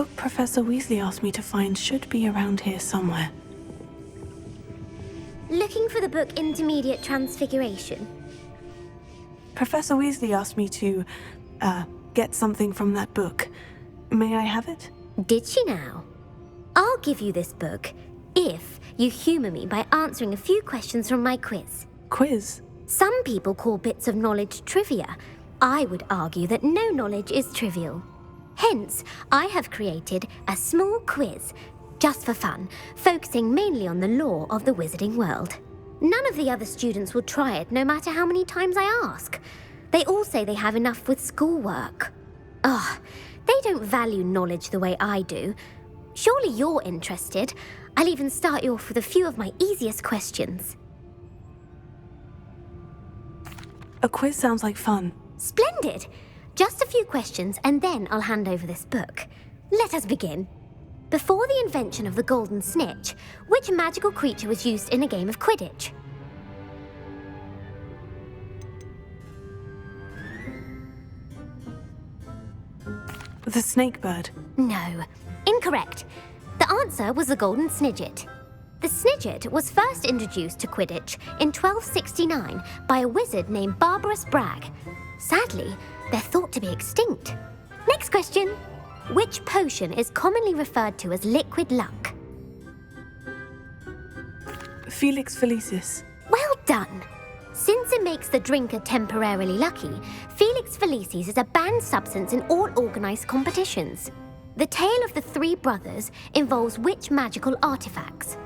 book Professor Weasley asked me to find should be around here somewhere. Looking for the book Intermediate Transfiguration? Professor Weasley asked me to, get something from that book. May I have it? Did she now? I'll give you this book if you humour me by answering a few questions from my quiz. Quiz? Some people call bits of knowledge trivia. I would argue that no knowledge is trivial. Hence, I have created a small quiz, just for fun, focusing mainly on the lore of the wizarding world. None of the other students will try it, no matter how many times I ask. They all say they have enough with schoolwork. Ugh, they don't value knowledge the way I do. Surely you're interested. I'll even start you off with a few of my easiest questions. A quiz sounds like fun. Splendid! Just a few questions and then I'll hand over this book. Let us begin. Before the invention of the golden snitch, which magical creature was used in a game of Quidditch? The snake bird. No. Incorrect. The answer was the golden snidget. The snidget was first introduced to Quidditch in 1269 by a wizard named Barbarous Bragg. Sadly, they're thought to be extinct. Next question. Which potion is commonly referred to as liquid luck? Felix Felicis. Well done. Since it makes the drinker temporarily lucky, Felix Felicis is a banned substance in all organised competitions. The tale of the three brothers involves which magical artifacts?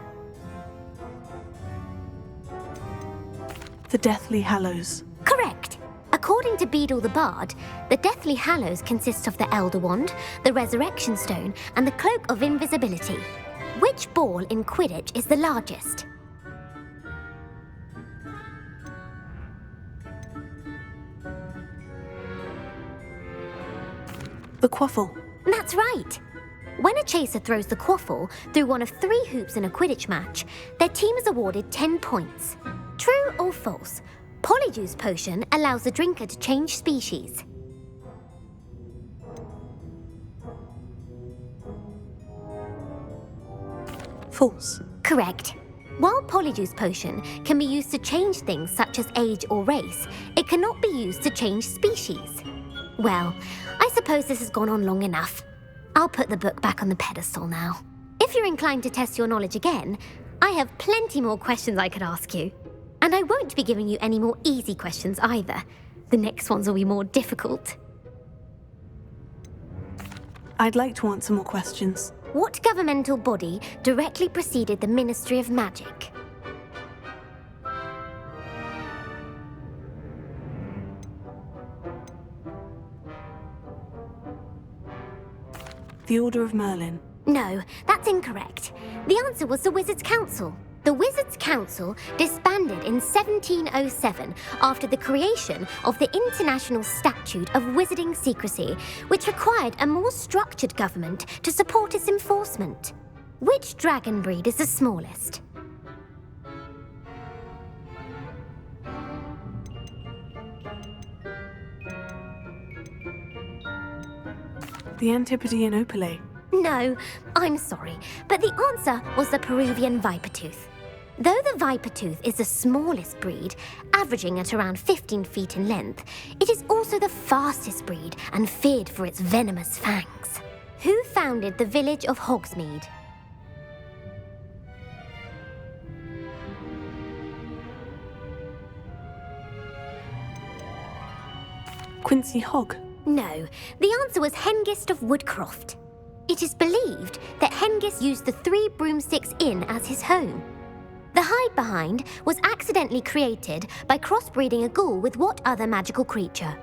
The Deathly Hallows. Correct. According to Beadle the Bard, the Deathly Hallows consists of the Elder Wand, the Resurrection Stone, and the Cloak of Invisibility. Which ball in Quidditch is the largest? The Quaffle. That's right. When a chaser throws the quaffle through one of 3 hoops in a Quidditch match, their team is awarded 10 points. True or false? Polyjuice potion allows the drinker to change species. False. Correct. While Polyjuice potion can be used to change things such as age or race, it cannot be used to change species. Well, I suppose this has gone on long enough. I'll put the book back on the pedestal now. If you're inclined to test your knowledge again, I have plenty more questions I could ask you. And I won't be giving you any more easy questions either. The next ones will be more difficult. I'd like to answer more questions. What governmental body directly preceded the Ministry of Magic? The Order of Merlin. No, that's incorrect. The answer was the Wizards' Council. The Wizards' Council disbanded in 1707 after the creation of the International Statute of Wizarding Secrecy, which required a more structured government to support its enforcement. Which dragon breed is the smallest? The Antipodean Opale. No, I'm sorry, but the answer was the Peruvian Vipertooth. Though the Vipertooth is the smallest breed, averaging at around 15 feet in length, it is also the fastest breed and feared for its venomous fangs. Who founded the village of Hogsmeade? Quincy Hogg. No, the answer was Hengist of Woodcroft. It is believed that Hengist used the 3 Broomsticks Inn as his home. The hide-behind was accidentally created by crossbreeding a ghoul with what other magical creature?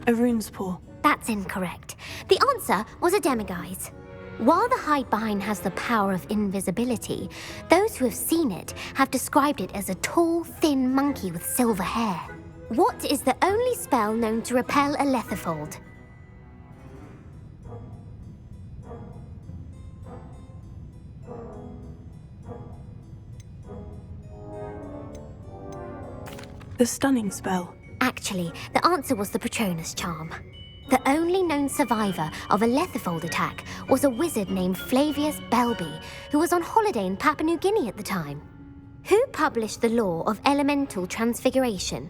A Runespaw. That's incorrect. The answer was a Demiguise. While the hide-behind has the power of invisibility, those who have seen it have described it as a tall, thin monkey with silver hair. What is the only spell known to repel a Lethifold? The stunning spell. Actually, the answer was the Patronus charm. The only known survivor of a Lethifold attack was a wizard named Flavius Belby, who was on holiday in Papua New Guinea at the time. Who published the law of elemental transfiguration?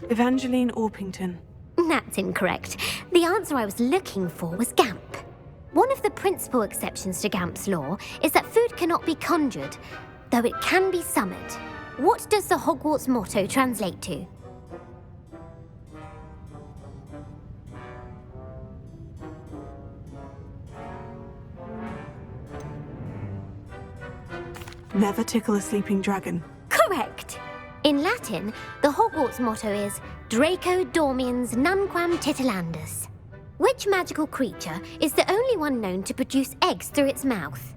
Evangeline Orpington. That's incorrect. The answer I was looking for was Gamp. One of the principal exceptions to Gamp's law is that food cannot be conjured, though it can be summoned. What does the Hogwarts motto translate to? Never tickle a sleeping dragon. Correct! In Latin, the Hogwarts motto is Draco Dormiens Nunquam Titilandus. Which magical creature is the only one known to produce eggs through its mouth?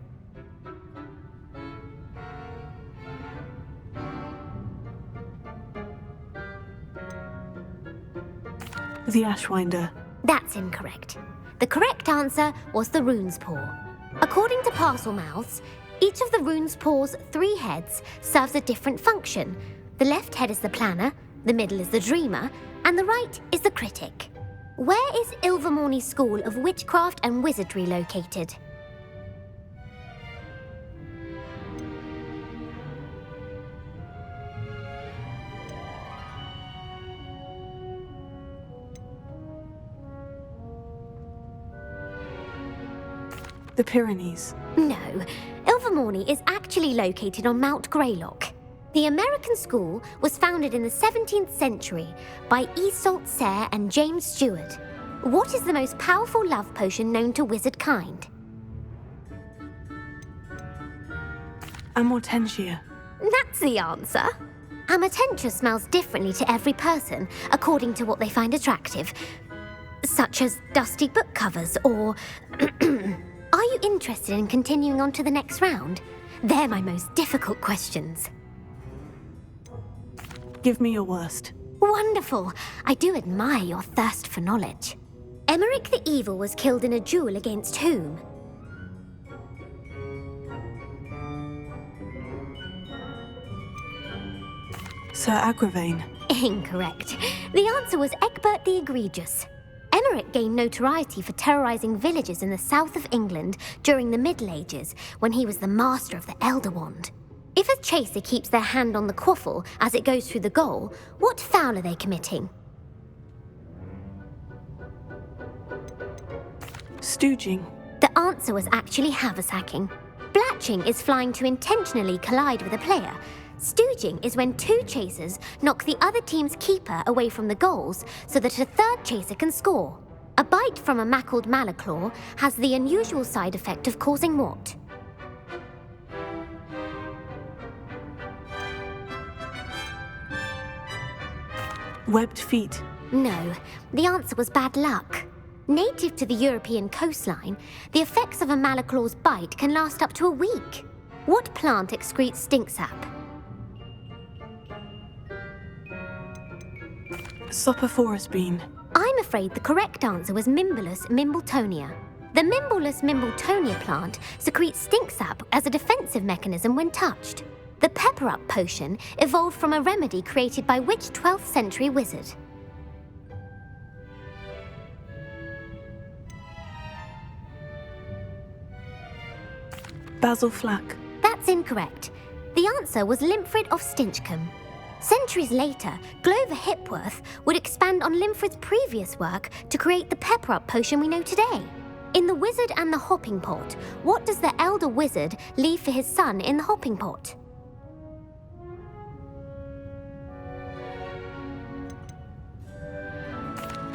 The Ashwinder. That's incorrect. The correct answer was the Rune's Paw. According to Parselmouths, each of the Rune's Paw's 3 heads serves a different function. The left head is the planner, the middle is the dreamer, and the right is the critic. Where is Ilvermorny School of Witchcraft and Wizardry located? The Pyrenees. No, Ilvermorny is actually located on Mount Greylock. The American school was founded in the 17th century by Iseult Sayre and James Stewart. What is the most powerful love potion known to wizard kind? Amortentia. That's the answer. Amortentia smells differently to every person according to what they find attractive, such as dusty book covers or... Are you interested in continuing on to the next round? They're my most difficult questions. Give me your worst. Wonderful. I do admire your thirst for knowledge. Emeric the Evil was killed in a duel against whom? Sir Agravain. Incorrect. The answer was Egbert the Egregious. Emeric gained notoriety for terrorizing villages in the south of England during the Middle Ages when he was the master of the Elder Wand. If a chaser keeps their hand on the quaffle as it goes through the goal, what foul are they committing? Stooging. The answer was actually haversacking. Blatching is flying to intentionally collide with a player. Stooging is when 2 chasers knock the other team's keeper away from the goals so that a 3rd chaser can score. A bite from a mackled malaclaw has the unusual side effect of causing what? Webbed feet. No, the answer was bad luck. Native to the European coastline, the effects of a malaclaw's bite can last up to a week. What plant excretes stink sap? Sophophorus bean. I'm afraid the correct answer was Mimbulus mimbletonia. The Mimbulus mimbletonia plant secretes stink sap as a defensive mechanism when touched. The pepper-up potion evolved from a remedy created by which 12th century wizard? Basil Flack. That's incorrect. The answer was Limfrid of Stinchcombe. Centuries later, Glover Hipworth would expand on Limfrid's previous work to create the pepper-up potion we know today. In The Wizard and the Hopping Pot, what does the elder wizard leave for his son in the hopping pot?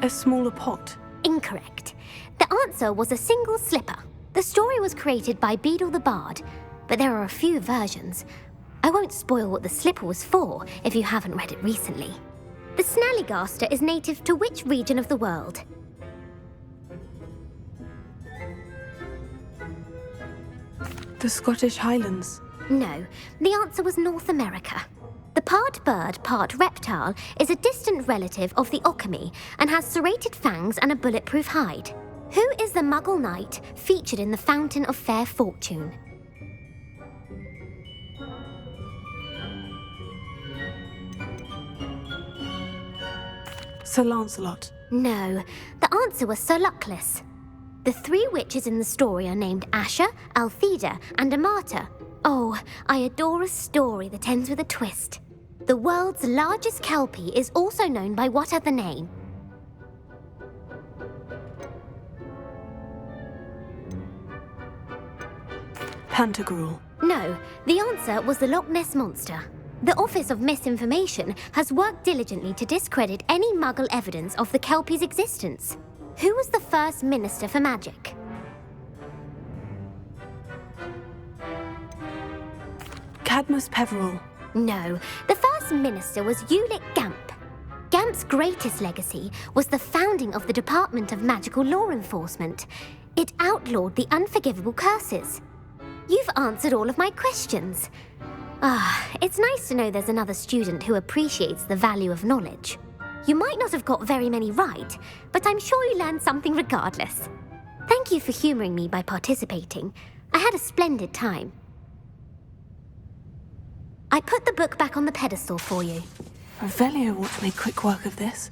A smaller pot. Incorrect. The answer was a single slipper. The story was created by Beadle the Bard, but there are a few versions. I won't spoil what the slipper was for if you haven't read it recently. The Snallygaster is native to which region of the world? The Scottish Highlands. No, the answer was North America. The part bird, part reptile is a distant relative of the Occamy and has serrated fangs and a bulletproof hide. Who is the Muggle knight featured in the Fountain of Fair Fortune? Sir Lancelot. No, the answer was Sir Luckless. The three witches in the story are named Asher, Altheda, and Amata. Oh, I adore a story that ends with a twist. The world's largest kelpie is also known by what other name? Pantagruel. No, the answer was the Loch Ness Monster. The Office of Misinformation has worked diligently to discredit any Muggle evidence of the Kelpie's existence. Who was the first Minister for Magic? Cadmus Peverell. No, the first Minister was Ulick Gamp. Gamp's greatest legacy was the founding of the Department of Magical Law Enforcement. It outlawed the unforgivable curses. You've answered all of my questions. It's nice to know there's another student who appreciates the value of knowledge. You might not have got very many right, but I'm sure you learned something regardless. Thank you for humouring me by participating. I had a splendid time. I put the book back on the pedestal for you. Revelio ought to make quick work of this.